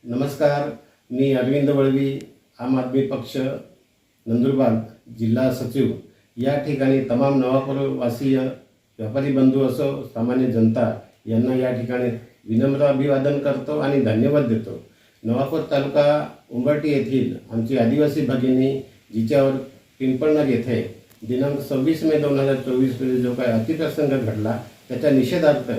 नमस्कार, मी अरविंद वळवी, आम आदमी पक्ष नंदुरबार जिल्हा सचिव। या ठिकाणी तमाम नवापूरवासीय व्यापारी बंधू असो सामान्य जनता यांना या ठिकाणी विनम्र अभिवादन करतो आणि धन्यवाद देतो। नवापूर तालुका उंबरठी येथील आमची आदिवासी भगिनी जिच्यावर पिंपळनर येथे दिनांक 26 मे 2024 रोजी जो काही अतिप्रसंग घडला त्याच्या निषेधार्थ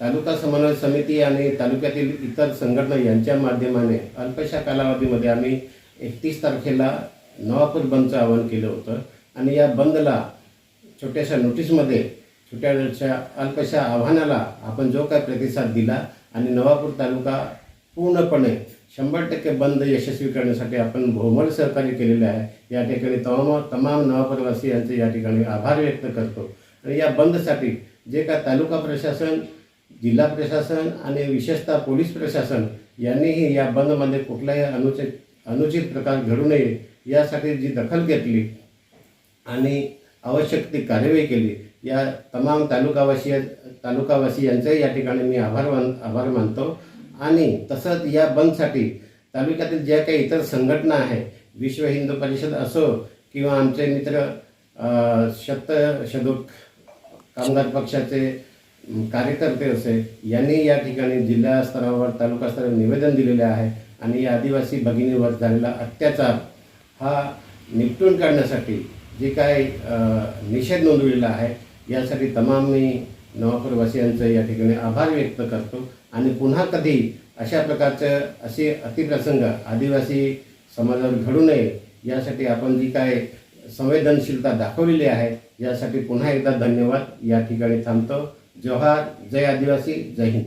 तालुका समन्वय समिती आणि तालुक्यातील इतर संघटना यांच्या माध्यमाने अल्पशा कालावधीमध्ये आम्ही 31 तारखेला नवापूर बंदचं आवाहन केलं होतं आणि या बंदला छोट्याशा नोटीसमध्ये छोट्याशा अल्पशा आव्हानाला आपण जो काय प्रतिसाद दिला आणि नवापूर तालुका पूर्णपणे 100% बंद यशस्वी करण्यासाठी आपण बहुमोल सहकार्य केलेले आहे। या ठिकाणी तमाम नवापूरवासियांचे या ठिकाणी आभार व्यक्त करतो आणि या बंदसाठी जे काय तालुका प्रशासन, जिल्हा प्रशासन आणि विशेषतः पोलीस प्रशासन यांनीही या बंदमध्ये कुठलाही अनुचित प्रकार घडू नये यासाठी जी दखल घेतली आणि आवश्यक ती कार्यवाही केली, या तमाम तालुकावासियांचे या ठिकाणी मी आभार मानतो। आणि तसंच या बंदसाठी तालुक्यातील ज्या काही इतर संघटना आहे, विश्व हिंदू परिषद असो किंवा आमचे मित्र शतक कामगार पक्षाचे कार्यकर्ते असे, यांनी या ठिकाणी जिल्हा स्तरावर तालुका स्तरावर निवेदन दिलेले आहे आणि या आदिवासी भगिनीवर झालेला अत्याचार हा निपटून काढण्यासाठी जे काय निषेध नोंदवलेला आहे यासाठी तमाम मी नवापूरवासियांचे या ठिकाणी आभार व्यक्त करतो। आणि पुन्हा कधी अशा प्रकारचे असे अतिप्रसंग आदिवासी समाजावर घडू नये यासाठी आपण जी काय संवेदनशीलता दाखवलेली आहे यासाठी पुन्हा एकदा धन्यवाद। या ठिकाणी थांबतो। जोहार, जय आदिवासी, जय हिंद।